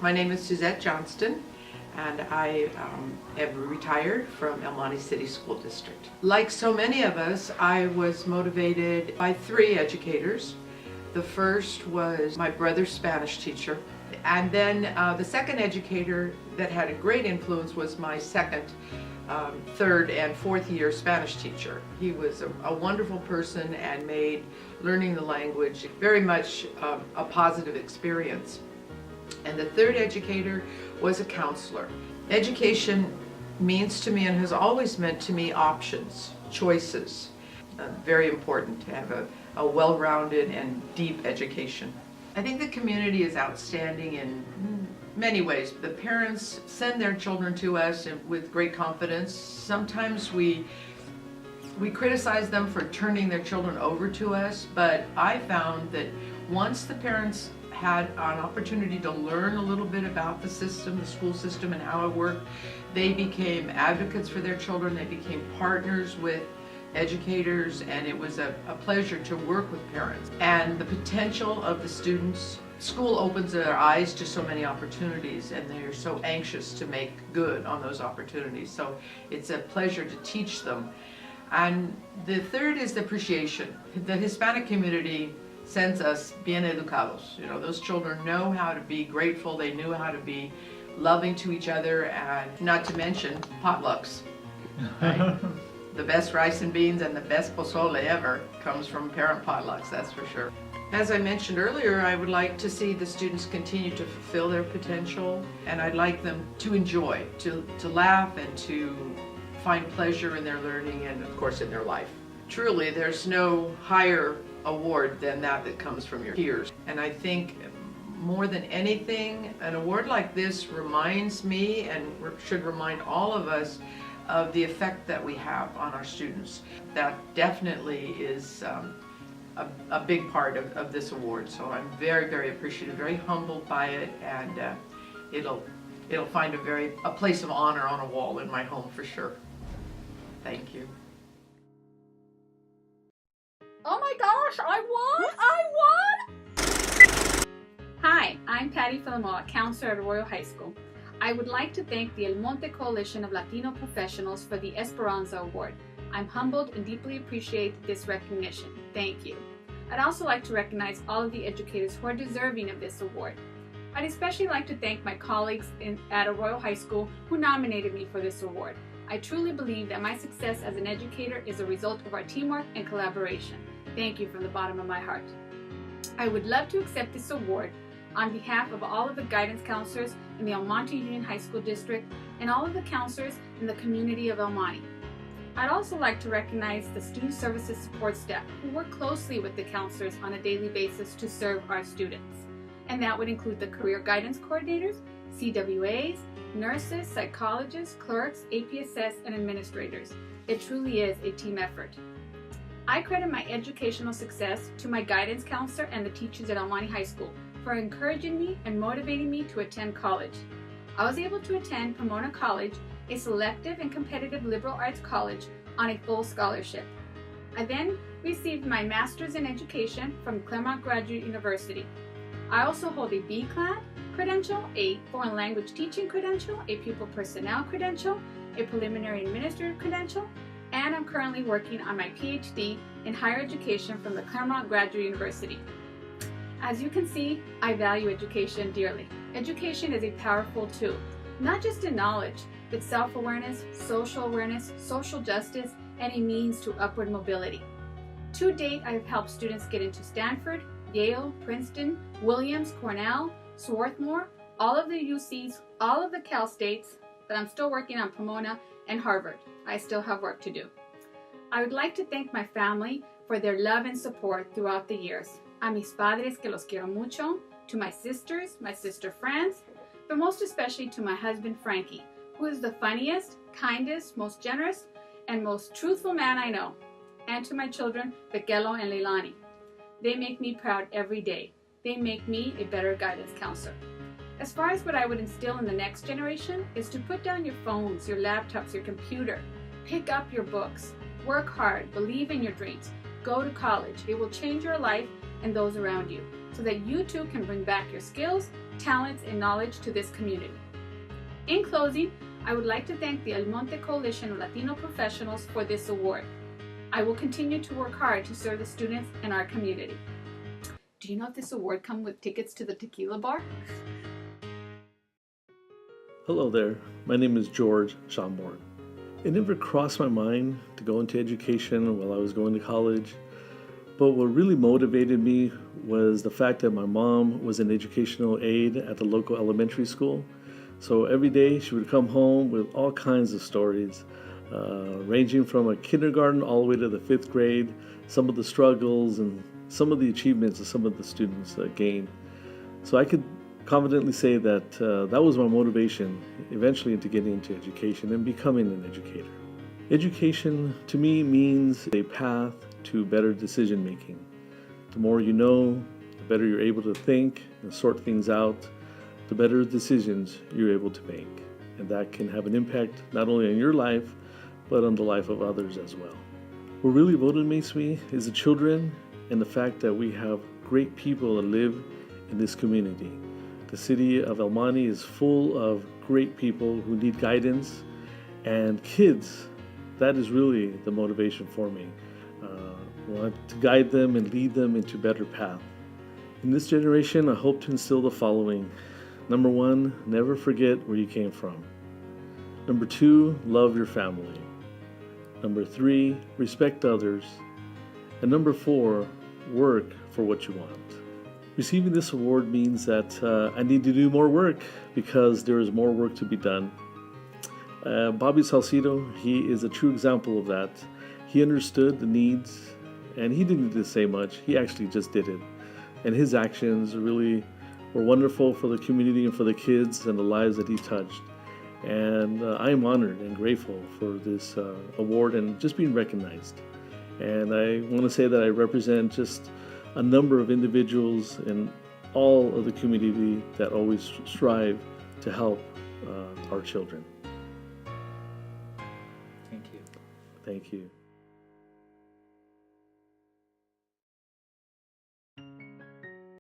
My name is Suzette Johnston, and I am retired from Monte City School District. Like so many of us, I was motivated by three educators. The first was my brother's Spanish teacher, and then the second educator that had a great influence was my second, third, and fourth year Spanish teacher. He was a wonderful person and made learning the language very much a positive experience. And the third educator was a counselor. Education means to me and has always meant to me options, choices. Very important to have a well-rounded and deep education. I think the community is outstanding in many ways. The parents send their children to us with great confidence. Sometimes we criticize them for turning their children over to us, but I found that once the parents had an opportunity to learn a little bit about the system, the school system, and how it worked, they became advocates for their children. They became partners with educators, and it was a pleasure to work with parents. And the potential of the students, school opens their eyes to so many opportunities, and they're so anxious to make good on those opportunities. So it's a pleasure to teach them. And the third is the appreciation. The Hispanic community sends us bien educados. You know, those children know how to be grateful, they knew how to be loving to each other, and not to mention potlucks. Right? The best rice and beans and the best pozole ever comes from parent potlucks, that's for sure. As I mentioned earlier, I would like to see the students continue to fulfill their potential, and I'd like them to enjoy, to laugh and to find pleasure in their learning and of course in their life. Truly, there's no higher award than that comes from your peers. And I think more than anything, an award like this reminds me and should remind all of us of the effect that we have on our students. That definitely is a big part of this award. So I'm very, very appreciative, very humbled by it, and it'll find a place of honor on a wall in my home for sure. Thank you. Oh my gosh, I won! Hi, I'm Patti Filmer, counselor at Royal High School. I would like to thank the El Monte Coalition of Latino Professionals for the Esperanza Award. I'm humbled and deeply appreciate this recognition. Thank you. I'd also like to recognize all of the educators who are deserving of this award. I'd especially like to thank my colleagues at a Royal High School who nominated me for this award. I truly believe that my success as an educator is a result of our teamwork and collaboration. Thank you from the bottom of my heart. I would love to accept this award on behalf of all of the guidance counselors in the El Monte Union High School District and all of the counselors in the community of El Monte. I'd also like to recognize the student services support staff who work closely with the counselors on a daily basis to serve our students. And that would include the career guidance coordinators, CWAs, nurses, psychologists, clerks, APSS, and administrators. It truly is a team effort. I credit my educational success to my guidance counselor and the teachers at El Monte High School for encouraging me and motivating me to attend college. I was able to attend Pomona College, a selective and competitive liberal arts college, on a full scholarship. I then received my master's in education from Claremont Graduate University. I also hold a BCLAD credential, a foreign language teaching credential, a pupil personnel credential, a preliminary administrative credential, and I'm currently working on my PhD in higher education from the Claremont Graduate University. As you can see, I value education dearly. Education is a powerful tool, not just in knowledge, but self-awareness, social justice, and a means to upward mobility. To date, I have helped students get into Stanford, Yale, Princeton, Williams, Cornell, Swarthmore, all of the UCs, all of the Cal States, but I'm still working on Pomona and Harvard. I still have work to do. I would like to thank my family for their love and support throughout the years. A mis padres que los quiero mucho, to my sisters, my sister Franz, but most especially to my husband Frankie, who is the funniest, kindest, most generous, and most truthful man I know, and to my children Bekelo and Leilani. They make me proud every day. They make me a better guidance counselor. As far as what I would instill in the next generation is to put down your phones, your laptops, your computer, pick up your books, work hard, believe in your dreams, go to college. It will change your life and those around you. so that you too can bring back your skills, talents, and knowledge to this community. In closing, I would like to thank the El Monte Coalition of Latino Professionals for this award. I will continue to work hard to serve the students in our community. Do you know if this award comes with tickets to the tequila bar? Hello there, my name is George Schonborn. It never crossed my mind to go into education while I was going to college, but what really motivated me was the fact that my mom was an educational aide at the local elementary school. So every day she would come home with all kinds of stories, ranging from a kindergarten all the way to the 5th grade, some of the struggles and some of the achievements that some of the students gained. So I could confidently say that that was my motivation eventually into getting into education and becoming an educator. Education to me means a path to better decision making. The more you know, the better you're able to think and sort things out, the better decisions you're able to make. And that can have an impact not only on your life, but on the life of others as well. What really motivates me is the children and the fact that we have great people that live in this community. The city of El Monte is full of great people who need guidance, and kids, that is really the motivation for me. I want to guide them and lead them into a better path. In this generation, I hope to instill the following. Number 1, never forget where you came from. Number 2, love your family. Number 3, respect others. And number 4, work for what you want. Receiving this award means that I need to do more work because there is more work to be done. Bobby Salcedo, he is a true example of that. He understood the needs and he didn't need to say much. He actually just did it. And his actions really were wonderful for the community and for the kids and the lives that he touched. And I am honored and grateful for this award and just being recognized. And I want to say that I represent just a number of individuals in all of the community that always strive to help our children. Thank you. Thank you.